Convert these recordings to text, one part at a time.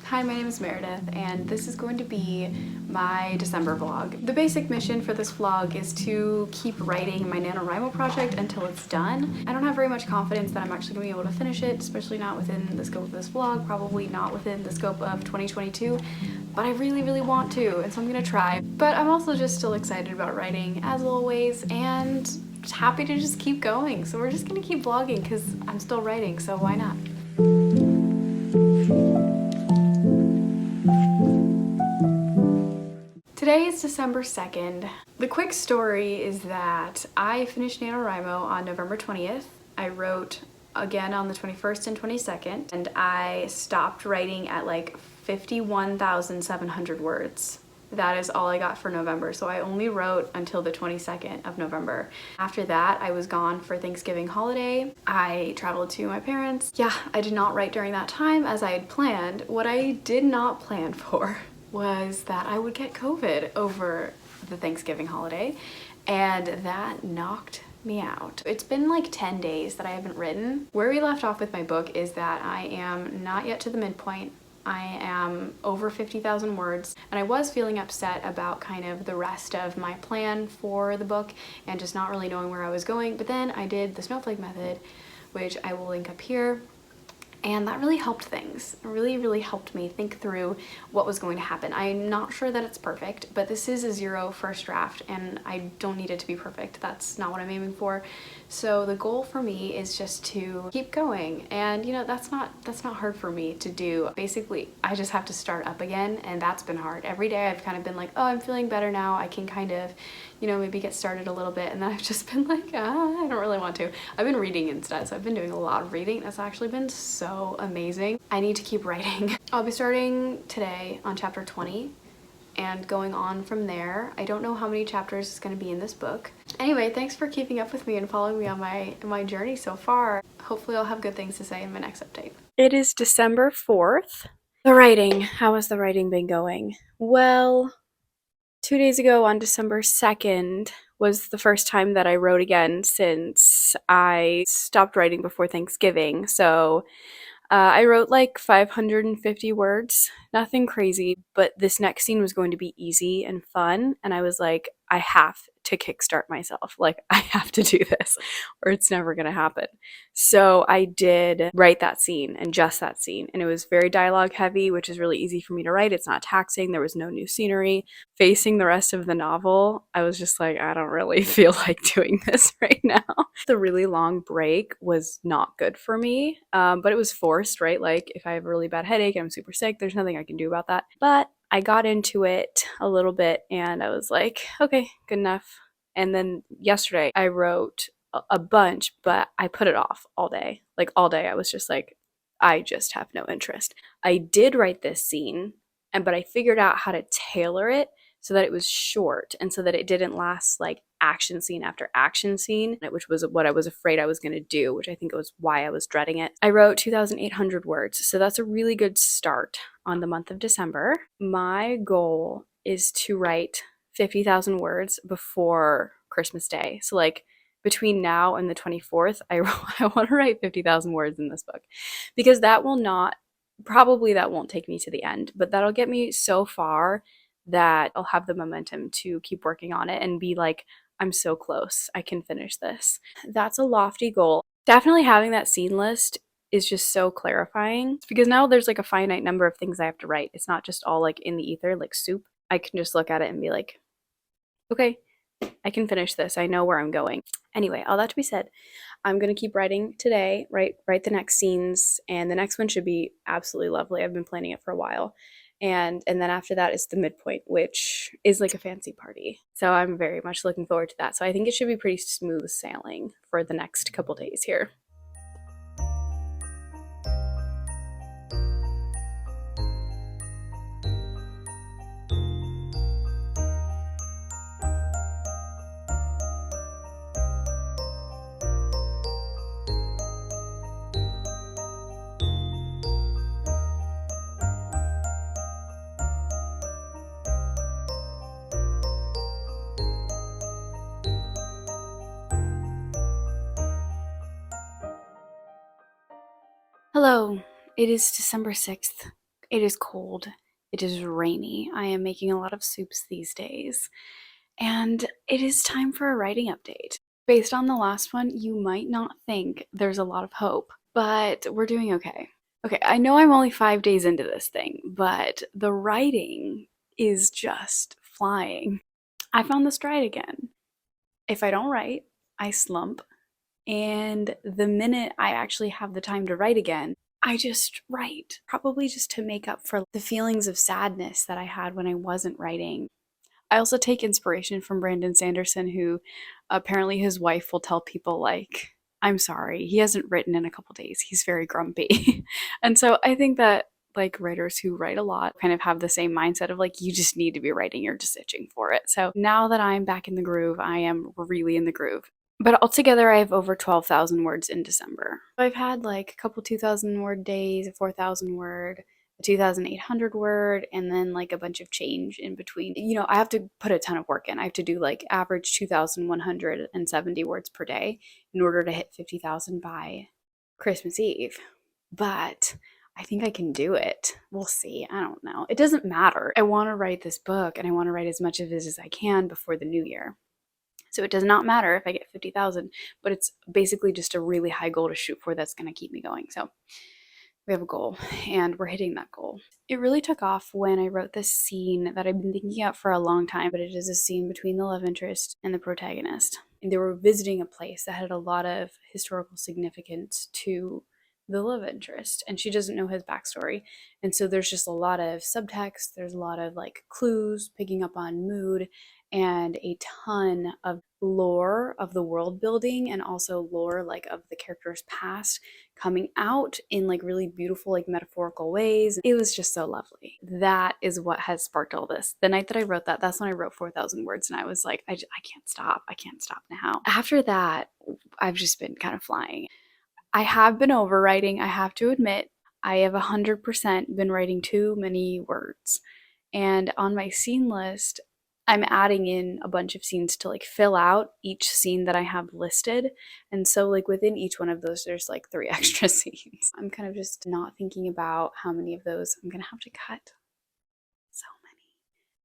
Hi, my name is Meredith, and this is going to be my December vlog. The basic mission for this vlog is to keep writing my NaNoWriMo project until it's done. I don't have very much confidence that I'm actually going to be able to finish it, especially not within the scope of this vlog, probably not within the scope of 2022, but I really, really want to, and so I'm going to try. But I'm also just still excited about writing, as always, and just happy to just keep going. So we're just going to keep vlogging because I'm still writing, so why not? Today is December 2nd. The quick story is that I finished NaNoWriMo on November 20th. I wrote again on the 21st and 22nd, and I stopped writing at like 51,700 words. That is all I got for November, so I only wrote until the 22nd of November. After that, I was gone for Thanksgiving holiday. I traveled to my parents. Yeah, I did not write during that time as I had planned. What I did not plan for was that I would get COVID over the Thanksgiving holiday, and that knocked me out. It's been like 10 days that I haven't written. Where we left off with my book is that I am not yet to the midpoint. I am over 50,000 words, and I was feeling upset about kind of the rest of my plan for the book and just not really knowing where I was going, but then I did the snowflake method, which I will link up here. And that really helped things. It really helped me think through what was going to happen. I'm not sure that it's perfect, but this is a 0 first draft and I don't need it to be perfect. That's not what I'm aiming for. So the goal for me is just to keep going. And you know, that's not hard for me to do. Basically, I just have to start up again, and that's been hard. Every day I've kind of been like, oh, I'm feeling better now. I can kind of, you know, maybe get started a little bit, and then I've just been like, I don't really want to. I've been reading instead, so I've been doing a lot of reading. That's actually been so amazing. I need to keep writing. I'll be starting today on chapter 20 and going on from there. I don't know how many chapters is going to be in this book. Anyway, thanks for keeping up with me and following me on my journey so far. Hopefully I'll have good things to say in my next update. It is December 4th. The writing. How has the writing been going? Well, 2 days ago on December 2nd was the first time that I wrote again since I stopped writing before Thanksgiving. So I wrote like 550 words, nothing crazy, but this next scene was going to be easy and fun. And I was like, I have to kickstart myself. Like, I have to do this or it's never going to happen. So I did write that scene and just that scene. And it was very dialogue heavy, which is really easy for me to write. It's not taxing. There was no new scenery. Facing the rest of the novel, I was just like, I don't really feel like doing this right now. The really long break was not good for me, but it was forced, right? Like, if I have a really bad headache and I'm super sick, there's nothing I can do about that. But I got into it a little bit and I was like, okay, good enough. And then yesterday I wrote a bunch, but I put it off all day. Like, all day I was just like, I just have no interest. I did write this scene, but I figured out how to tailor it so that it was short and so that it didn't last like action scene after action scene, which was what I was afraid I was going to do, which I think was why I was dreading it. I wrote 2,800 words, so that's a really good start on the month of December. My goal is to write 50,000 words before Christmas Day. So like between now and the 24th, I want to write 50,000 words in this book, because that won't take me to the end, but that'll get me so far that I'll have the momentum to keep working on it and be like, I'm so close, I can finish this. That's a lofty goal. Definitely having that scene list is just so clarifying, because now there's like a finite number of things I have to write. It's not just all like in the ether, like soup. I can just look at it and be like, okay, I can finish this. I know where I'm going. Anyway, all that to be said, I'm going to keep writing today, write the next scenes, and the next one should be absolutely lovely. I've been planning it for a while. And then after that is the midpoint, which is like a fancy party. So I'm very much looking forward to that. So I think it should be pretty smooth sailing for the next couple days here. Hello, it is December 6th. It is cold. It is rainy. I am making a lot of soups these days. And it is time for a writing update. Based on the last one, you might not think there's a lot of hope, but we're doing okay. Okay, I know I'm only 5 days into this thing, but the writing is just flying. I found the stride again. If I don't write, I slump. And the minute I actually have the time to write again, I just write. Probably just to make up for the feelings of sadness that I had when I wasn't writing. I also take inspiration from Brandon Sanderson, who apparently his wife will tell people, like, I'm sorry, he hasn't written in a couple days. He's very grumpy. And so I think that like writers who write a lot kind of have the same mindset of like, you just need to be writing, you're just itching for it. So now that I'm back in the groove, I am really in the groove. But altogether, I have over 12,000 words in December. I've had like a couple 2,000 word days, a 4,000 word, a 2,800 word, and then like a bunch of change in between. You know, I have to put a ton of work in. I have to do like average 2,170 words per day in order to hit 50,000 by Christmas Eve. But I think I can do it. We'll see. I don't know. It doesn't matter. I want to write this book and I want to write as much of it as I can before the new year. So it does not matter if I get 50,000, but it's basically just a really high goal to shoot for that's going to keep me going. So we have a goal and we're hitting that goal. It really took off when I wrote this scene that I've been thinking about for a long time, but it is a scene between the love interest and the protagonist. And they were visiting a place that had a lot of historical significance to the love interest, and she doesn't know his backstory. And so there's just a lot of subtext, there's a lot of like clues, picking up on mood, and a ton of lore of the world building and also lore like of the character's past coming out in like really beautiful like metaphorical ways. It was just so lovely. That is what has sparked all this. The night that I wrote that, that's when I wrote 4,000 words and I was like, I can't stop. I can't stop now. After that, I've just been kind of flying. I have been overwriting, I have to admit. I have 100% been writing too many words. And on my scene list, I'm adding in a bunch of scenes to like fill out each scene that I have listed. And so like within each one of those, there's like 3 extra scenes. I'm kind of just not thinking about how many of those I'm gonna have to cut. So many.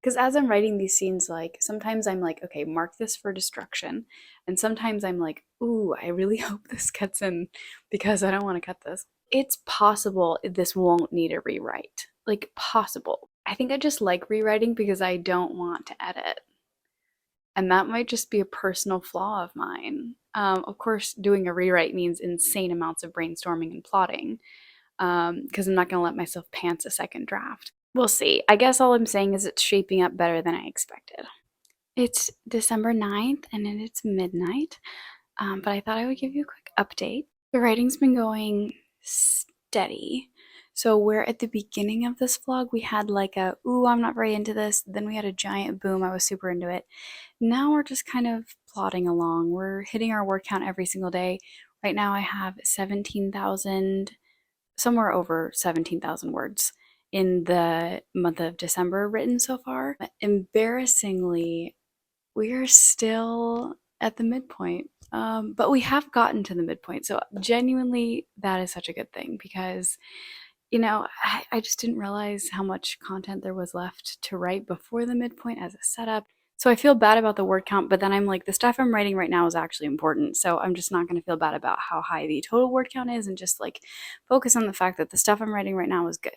Because as I'm writing these scenes, like sometimes I'm like, okay, mark this for destruction. And sometimes I'm like, ooh, I really hope this gets in because I don't want to cut this. It's possible this won't need a rewrite. Like, possible. I think I just like rewriting because I don't want to edit. And that might just be a personal flaw of mine. Of course, doing a rewrite means insane amounts of brainstorming and plotting because I'm not going to let myself pants a second draft. We'll see. I guess all I'm saying is it's shaping up better than I expected. It's December 9th and it's midnight, but I thought I would give you a quick update. The writing's been going steady. So where at the beginning of this vlog we had like a, ooh, I'm not very into this, then we had a giant boom, I was super into it. Now we're just kind of plodding along. We're hitting our word count every single day. Right now I have 17,000, somewhere over 17,000 words in the month of December written so far. Embarrassingly, we are still at the midpoint. But we have gotten to the midpoint. So genuinely, that is such a good thing because, you know, I just didn't realize how much content there was left to write before the midpoint as a setup. So I feel bad about the word count, but then I'm like, the stuff I'm writing right now is actually important. So I'm just not going to feel bad about how high the total word count is and just like focus on the fact that the stuff I'm writing right now is good.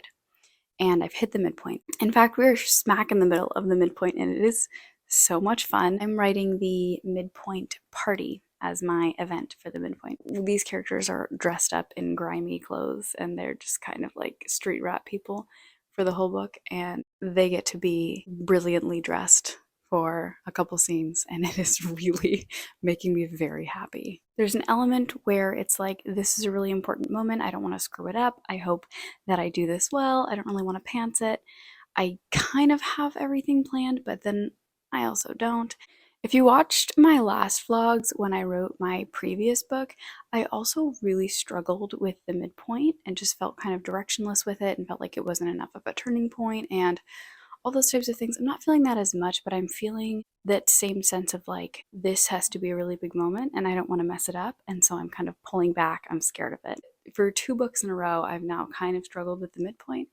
And I've hit the midpoint. In fact, we're smack in the middle of the midpoint and it is so much fun. I'm writing the midpoint party as my event for the midpoint. These characters are dressed up in grimy clothes and they're just kind of like street rat people for the whole book, and they get to be brilliantly dressed for a couple scenes and it is really making me very happy. There's an element where it's like, this is a really important moment, I don't want to screw it up, I hope that I do this well, I don't really want to pants it. I kind of have everything planned, but then I also don't. If you watched my last vlogs when I wrote my previous book, I also really struggled with the midpoint and just felt kind of directionless with it and felt like it wasn't enough of a turning point and all those types of things. I'm not feeling that as much, but I'm feeling that same sense of like, this has to be a really big moment and I don't want to mess it up. And so I'm kind of pulling back. I'm scared of it. For 2 books in a row, I've now kind of struggled with the midpoint.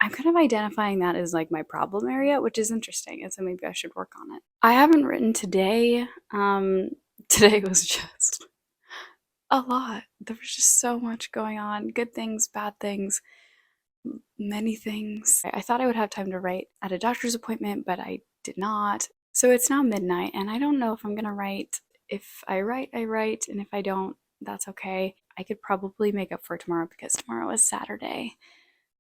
I'm kind of identifying that as like my problem area, which is interesting, and so maybe I should work on it. I haven't written today. Today was just a lot. There was just so much going on. Good things, bad things, many things. I thought I would have time to write at a doctor's appointment, but I did not. So it's now midnight, and I don't know if I'm gonna write. If I write, I write, and if I don't, that's okay. I could probably make up for tomorrow because tomorrow is Saturday.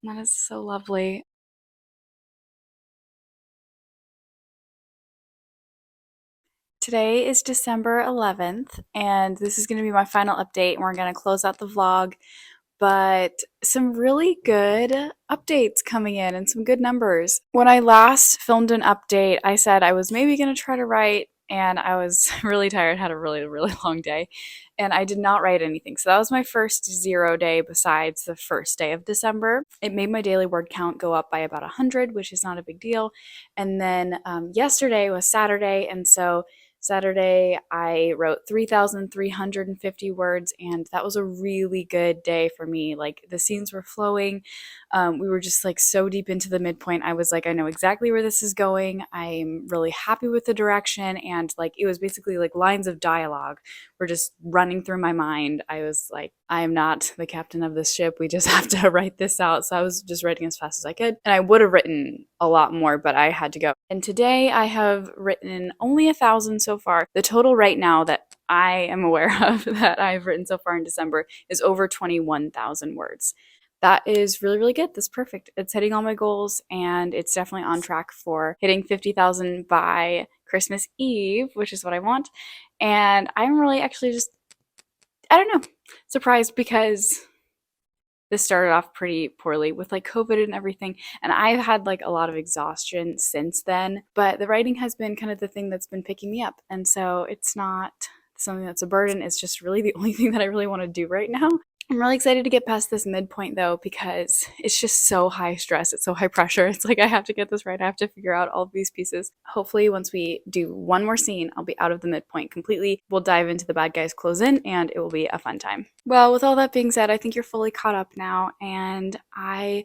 And that is so lovely. Today is December 11th, and this is going to be my final update, and we're going to close out the vlog. But some really good updates coming in and some good numbers. When I last filmed an update, I said I was maybe going to try to write, and I was really tired, had a really, really long day, and I did not write anything. So that was my first 0 day besides the first day of December. It made my daily word count go up by about 100, which is not a big deal. And then yesterday was Saturday, and so Saturday, I wrote 3,350 words, and that was a really good day for me. Like, the scenes were flowing. We were just like so deep into the midpoint. I was like, I know exactly where this is going. I'm really happy with the direction. And like, it was basically like lines of dialogue were just running through my mind. I was like, I am not the captain of this ship. We just have to write this out. So I was just writing as fast as I could. And I would have written a lot more, but I had to go. And today I have written only 1,000 so far. The total right now that I am aware of that I've written so far in December is over 21,000 words. That is really, really good. That's perfect. It's hitting all my goals, and it's definitely on track for hitting 50,000 by Christmas Eve, which is what I want. And I'm really actually just, I don't know, surprised because this started off pretty poorly with like COVID and everything. And I've had like a lot of exhaustion since then, but the writing has been kind of the thing that's been picking me up. And so it's not something that's a burden. It's just really the only thing that I really want to do right now. I'm really excited to get past this midpoint though, because it's just so high stress. It's so high pressure. It's like I have to get this right. I have to figure out all of these pieces. Hopefully once we do one more scene, I'll be out of the midpoint completely. We'll dive into the bad guys close in, and it will be a fun time. Well, with all that being said, I think you're fully caught up now, and I'm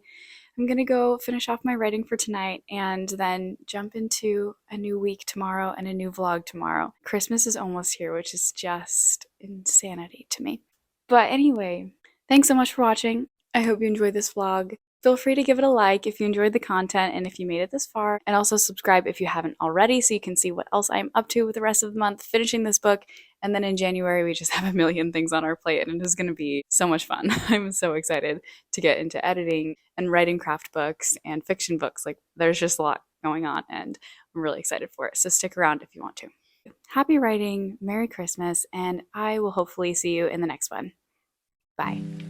gonna go finish off my writing for tonight and then jump into a new week tomorrow and a new vlog tomorrow. Christmas is almost here, which is just insanity to me. But anyway, thanks so much for watching. I hope you enjoyed this vlog. Feel free to give it a like if you enjoyed the content and if you made it this far, and also subscribe if you haven't already so you can see what else I'm up to with the rest of the month, finishing this book. And then in January, we just have a million things on our plate, and it is going to be so much fun. I'm so excited to get into editing and writing craft books and fiction books. Like, there's just a lot going on, and I'm really excited for it. So stick around if you want to. Happy writing, Merry Christmas, and I will hopefully see you in the next one. Bye.